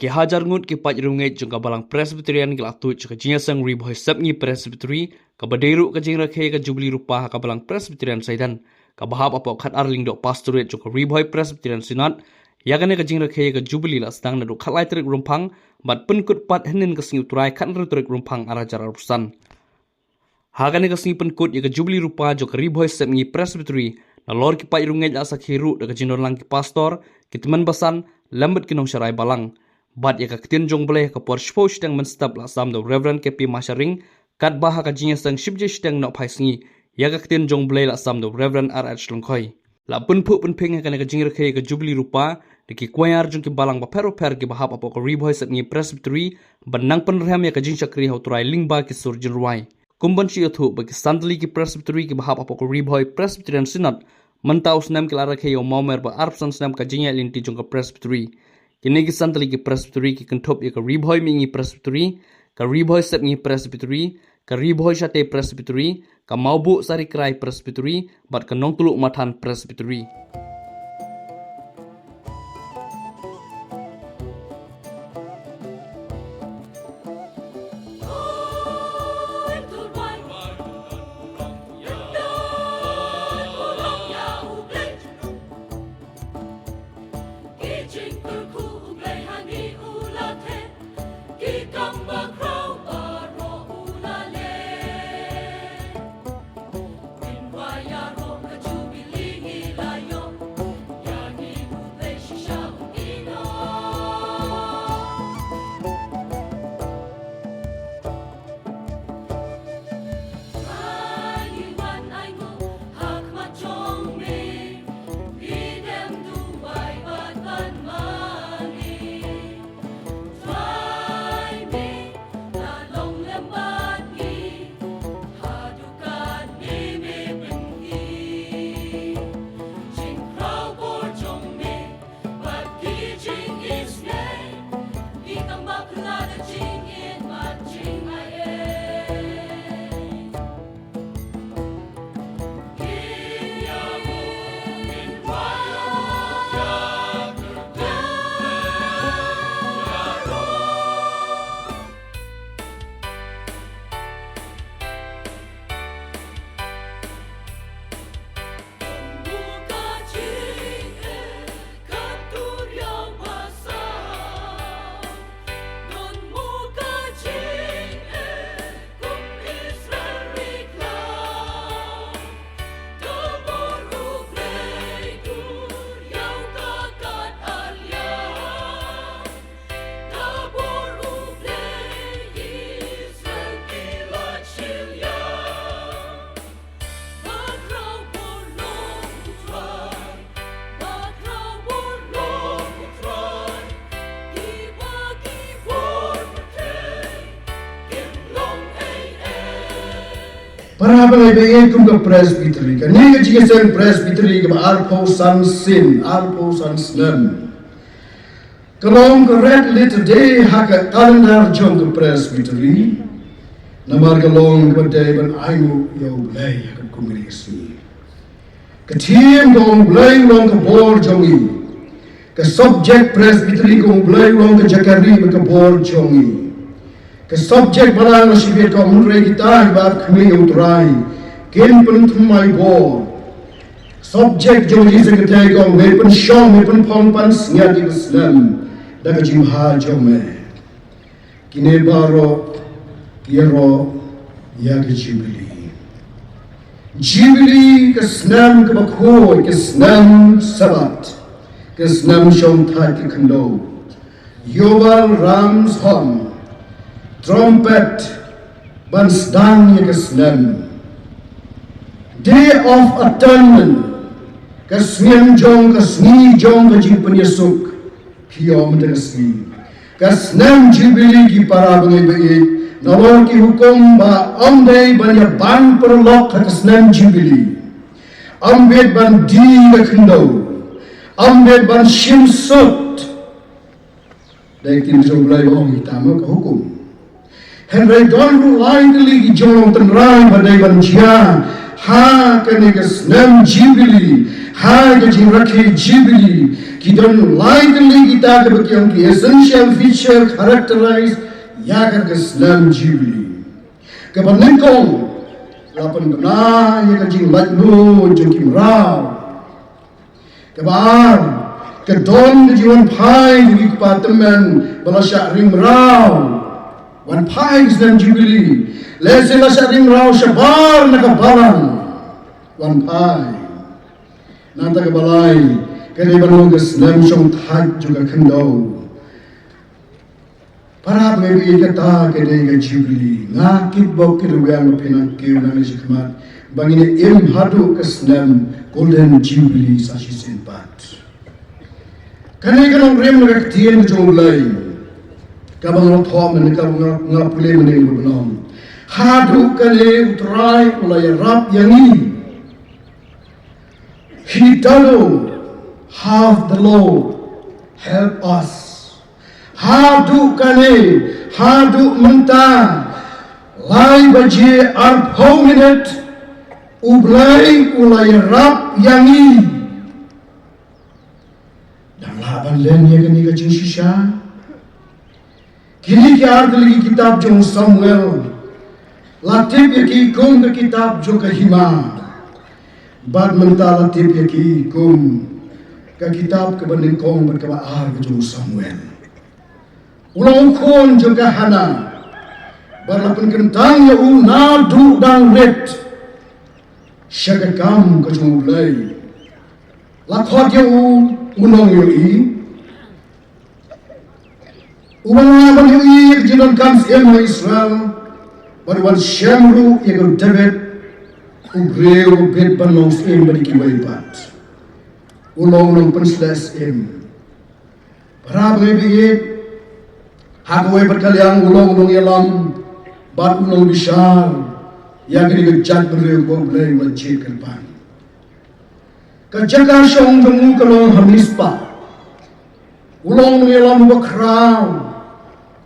Ki hajar ngut ki pat Riewngeit jung ka balang Presbyterian ki Tuid ka Jingiaseng Ribhoi Sepngi Presbytery ka baderu ka Jingiaseng ka jubli rupa ka balang Presbyterian Saiden ka bahap apa khat arling dok pastorate jung ka Ribhoi Presbyterian Synod yagane ka Jingiaseng ka jubli la sedang nadu khatlai terik rumpang bat penkut pat henin ka singi uturai khat terik rumpang arajar arusan hagane ka singi penkut ya ka jubli rupa jung ka Ribhoi Sepngi Presbytery na lor ki pat Riewngeit la sakhiru da ka jinon lang ki pastor ki teman basan lambat ki nong syarai balang bat ya ka ketin jong boleh ka por shpo sedang menstap la sam do Reverend KP Masharing kat baha ka Jingiaseng shibje sedang nok phai singi ya ka ketin jong boleh la sam do Reverend RH Longkhoi la penpu penping ka Jingiaseng ka jubli rupa de ki kwayar jong ki balang ba pero per ki bahap apa ko Ribhoi Sepngi Presbytery benang penrem ya ka Jingiaseng hauturai lingba ki surjin ruai kumban si othu bagi sandali ki Presbytery ki bahap apa ko Ribhoi Presbyterian Synod mentau senam ki lara khayo maumer ba arpsan senam ka Jingia linti jong ka Presbytery kini ki sandali ki Presbytery ki kentop ya ka Ribhoi mingi Presbytery ka Ribhoi Sepngi Presbytery ka Ribhoi Shate Presbytery ka Maubu Sari Krai Presbytery bat ka Nong Tuluk Matan Presbytery. Para apa lagi kum ke Presbytery? Kan ni Jingiaseng Presbytery ke arpo san sin, arpo san snem. Kalau ke red letter day hak kalendar jom ke Presbytery, namar kalong ke day ban ayu yo belai ke komunikasi. Ketim dong belai long ke bor jongi, ke subject Presbytery kong belai long ke jakari ke bor jongi. Ke subjek balang nasibet kau munrai kita ibarat kami uturai ken pentumai bo subjek jom jisa ketai kau wepen shom wepen pompan snyati Islam daga jimha jome kine baro kiero ya ke jibili ke snam ke bakho ke snam sabat ke snam shom thai ke khando yoval rams hom trumpet ban sedang ya keslam day of atonement kesnian jong kesni jong kajing penyesuk kiom desni kesnam jubili ki para bengai nawar ki hukum ba amdai ban ya ban perlok kesnam jubili ambed ban di kendo ambed ban shimsut dai tin joblai ong itama hukum Henry Donru lain lagi jom tenrai badai banjia ha kene kesnem jibili Hai ke rakhi Jubilee ki don lightly kita ke bakyang ki essential feature characterize ya ke Islam Jubilee. Ke panengkong lapan bena ya ke jing latnu jokim rao. Ke bar ke don ke jiwan pai di departemen balasyak ring rao. Wan pai Islam Jubilee. Lese lasak ring rao syabar nak barang. Wan pai. Nanta ke balai ke depan Islam song thak juga kendau. Para mebi kata ke de Jubilee ngakit bau ke ruang penak ke nang sikmat bangine im hadu ke Islam golden Jubilee sashi senpat. Kane kanong rem nak tien jong lai. Kabang thom ne ka ngapule mene belum. Hadu kane utrai ulai rap yangi. He doesn't have the Lord help us. Hadu kane, hadu menta, lai baje ar hominate, ublai ulai rap yangi. Dan laban lenye kani ka jinshisha. Kini kya arti kitab jong Samuel, latip yaki kum ka kitab jong kahima. Bad mentala tip yaki kum ka kitab ke benengkong berkabar ke jong Samuel. Ulang kon juga hana. Barapun kentang ya nadu dan red. Syagakam ke jong ulai. Lakhot ya unong yo i. Ubang yo i jinon kams ema Israel. Barwan syamru ya David. Ubreu bet banong em bagi waipat. Ulong penslas em. Para bebi hagwe berkaliang ulong yalam bat ulong besar yang kini kejat bereu boleh wajib kerban. Kejaga syong temu kalong hamispa. Ulong yalam bakrau.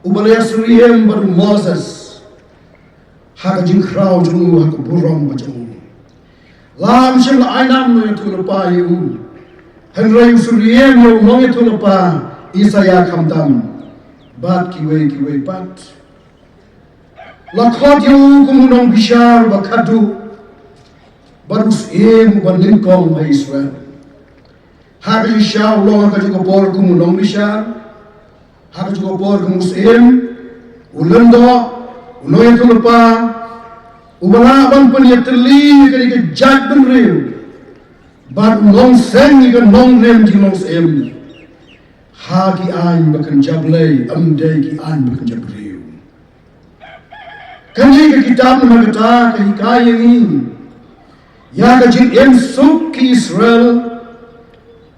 Ubalaya suriem baru Moses. Hagajin krau jenu hagu burong bajong. Lam sing ainam no itu lepa yu. Henry suriem yo mong itu lepa Isaya kamdam. Bat kiwe pat. Lakhot yu kumunong bishar bakadu. Barus baningkong ma Israel. Hagi syau long ka juga por kumunong bishar. Hagi juga por kumusem. Ulendo uno itu lepa. Ubalaban pun ya terli kali ke jad benreu. Bar long seng ikan long rem di long sem. Hagi an bakan jablay amday ki an bakan jabreu. Kanji ke kitab nama kata ke hikayat ini. Ya kajin em suk ki Israel.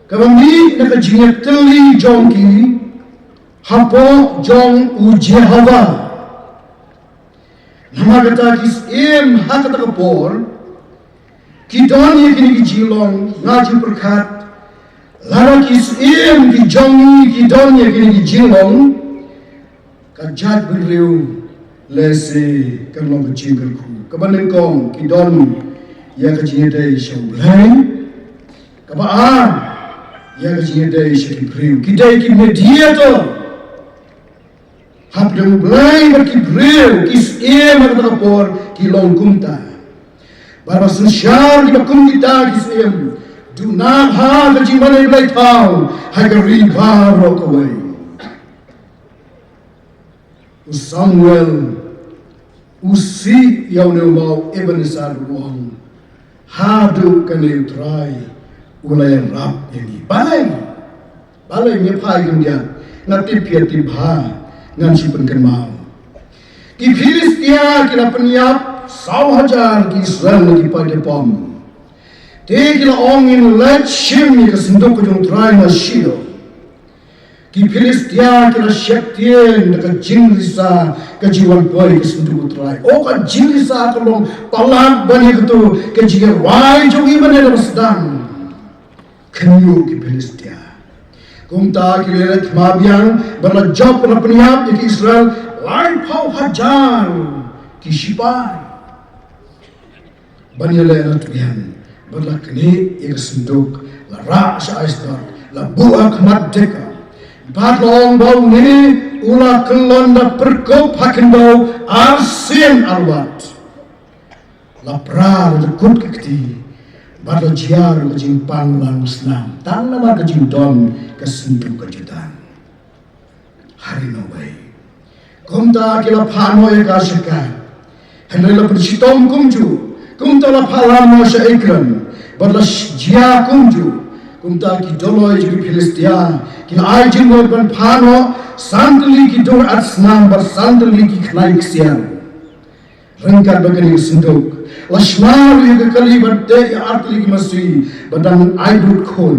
Kabami nak kajin terli jong ki. Hapo jong Ujehava. Nama kata kis em hak kata kapor, kidon ye kini kijilong ngaji perkat, lara kis em kijongi kidon ye kini kijilong, kajat berleu lese kerlong kecingkerku, kebanengkong kidon ya kecingedai syaublay, kabaan ya kecingedai syakibreu, kidai kimedia to. Habdem belai berkibreu kis em kata kapor kilong kumta. Barasun syar di bakum kita kis em. Do not have a jimane belai tau. Haga riba rock away. Samuel usi yaw ne mau Ebenezer ruang. Hadu kane utrai ulay rap yang balai me pai dia ngati piati bha ngan si penkenmau. Ki Filistia kila penyap 1,000 ki Israel lagi pada pom. Te kila ongin let shim ni kesenduk kujung trai na shido. Ki Filistia kila syektien dekat jinglisa ke jiwan boy kesenduk trai. O ka jinglisa kalong palat bani ketu ke jigar wai jongi bani dalam sedang. Kenyu ki Filistia. Kumta kilet mabiang berlajab pada peniap di Israel lain pau hajar ki sipai. Bani le na tuyan berlakni ia senduk la ra syaistar la buak madeka badong bau ni ula kelonda perkop hakendau arsien arwat la pra lekut kekti badlo jiar ke jimpang lan musnam tang nama ke jindon ke senduk kejutan hari nobai kumta kila phano e ka shaka henai la persitom kumju kumta la phalam no sha ikran badla jia kumju kumta ki doloi ji Filistia ki ai jingor ban phano santli ki dor atsnam bar santli ki khnai ksian rengkat bagani sinduk lashmar ye kali bante artli ki masui badang ai dut khon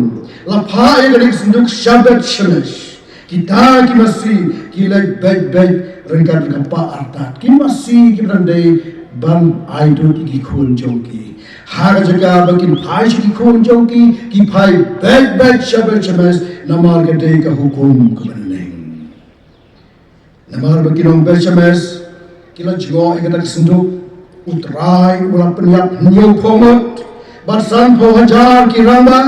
la pha ye gani sinduk shabat shamash kita ki masui ki lai bed rengkat kapa artat ki masui ki brandai ban ai dut ki khon jongki har jaga bakin phai ki khon jongki ki phai bed shabat shamash namar ke dei ka hukum ka baneng namar bakin ong bed shamash kila jigo ikata sinduk utrai ulang penyak nyau pomot barsan po hajar kiramba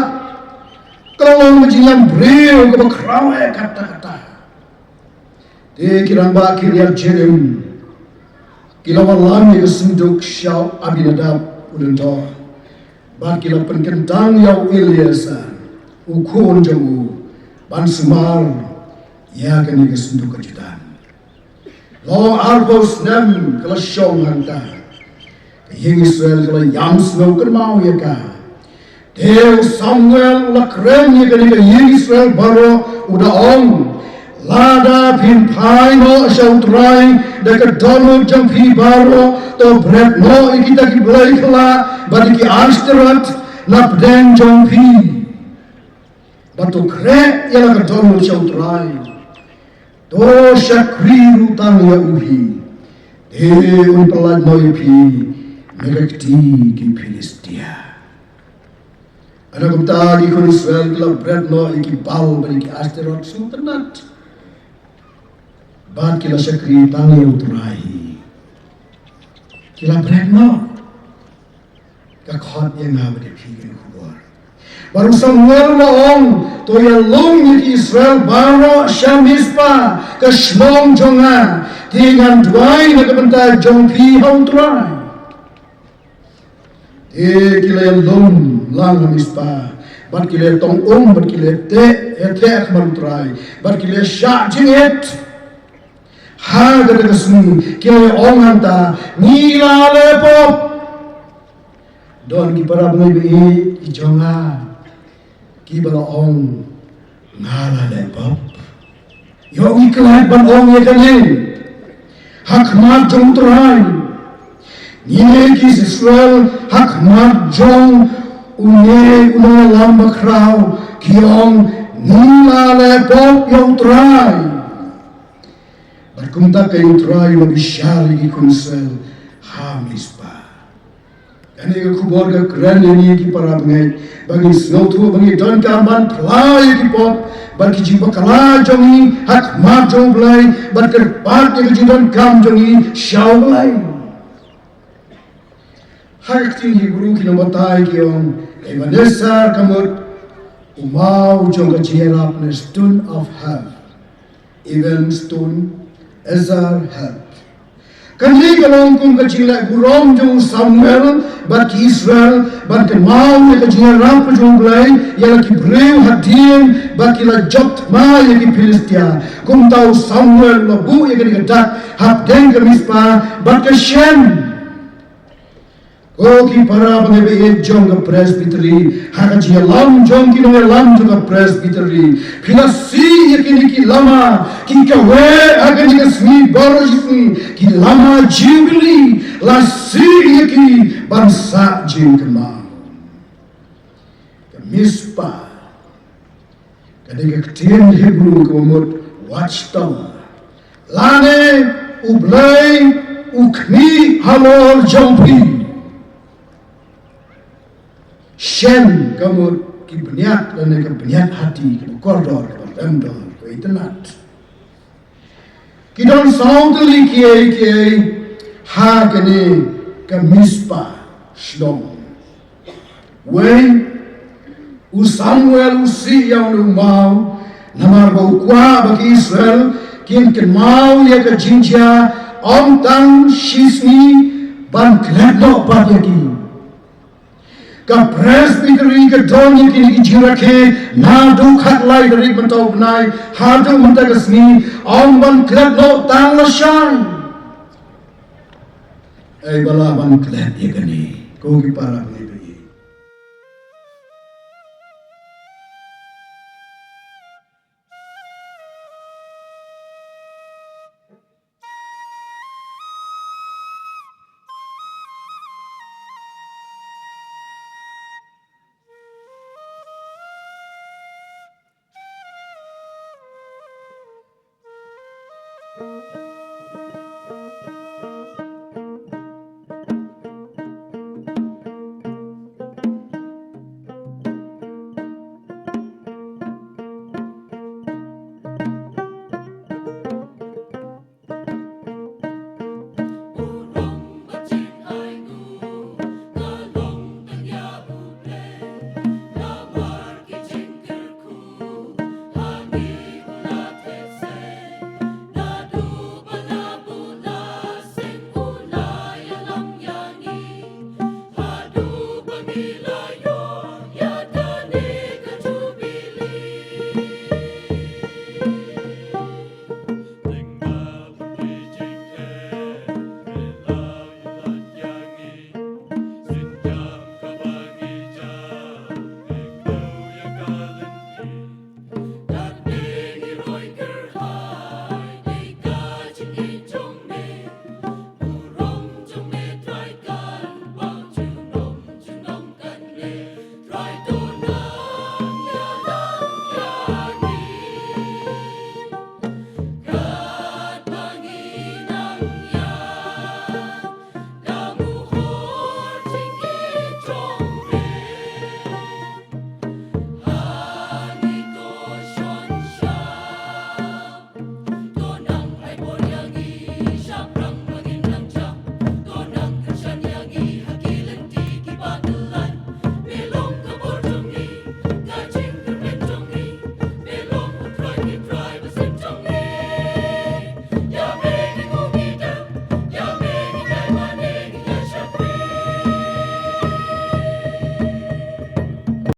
kalau menjilam bril ke bakrawe kata-kata de kiramba kirial jerem kila walam ke sinduk syau abinadab ulento bar kila penkentang yau Ilyasa ukun jamu ban semar ya kani ke sinduk kejutan lo arbos nem kala syong hanta Yang Israel kalau yang snow kermau ya ka. Deu Samuel la keren ya kan yang Israel baru udah ong. Lada pin pai no shautrai dekat dono jampi baru to bread no kita ki belai kala bagi ki arsterat nap den jampi. Batu kre ya la dono shautrai. To syakri rutang ya uhi. Deu pelaj no pi. Merekti ki Filistia. Anak kumta di kun Israel kila bread no iki bal bagi ki asterot sultanat. Ban kila syakri tangi uturai. Kila bread no. Kakhot yang ngah bagi pigin kubur. Baru Samuel laong to ya long ki Israel baro syamispa ke shmong jonga. Dengan duai na kabenta jongpi hauturai. Kile lom lang mispa bar kile tong bar kile te akhman trai bar kile sha jinget ha ga sni kile ong anta ni la le pop don ki para bnai be ki jonga ki bala ong ngala le pop yo iklat ban ong ye kale hakmat jong trai Ini kis Israel hak marjong une lamba krau kiong nila lepop yang trai. Berkumta ke yang trai mabishari ki kunsel hamispa. Kani ke kubor ke keren ini ki para bengai bagi snotu bagi don kamban plai ki pop bagi jimba kala jongi hak marjong blai berkerpat ke jidon kam jongi syau blai. Hakti Hebrew kinamatay kiyong Evanesa kamut umaw jong kajirap na stone of help. Even stone Ezar help. Kanli kalong kung kajila gurong jong Samuel bat Israel bat kemaw na kajirap jong blay yala ki brew hadien bat kila jokt ma ya ki Filistia. Kung tau Samuel labu ya kanikadak hapden kamispa bat kasyen Oki para bangebe jong ka Presbytery hakaji lam jong ki no lam jong ka Presbytery pilasi yakini ki lama ki kawe hakani ka sni borjisni ki lama jubilee la si yaki bangsa jing kema mispa kadang ketien Hebrew kumut watchtower lane ublay ukni halol jongpi Shen kamu ki beniat dan ke beniat hati ke koridor ke tendor ke internet. Kita sound li kiai ha kene ke mispa shlom. Wei, u Samuel usi yang nu mau, namar bau kuah bagi Israel, kian ken mau ya ke jinja, om tang shisni, ban kledok bagi. Ka Presbytery ke donya kini ijirake, na du khat lai dari mentau benai, hadu mentagasni, om ban kledok tang lasyai. Bala ban kled ya kani, kau kiparang ni.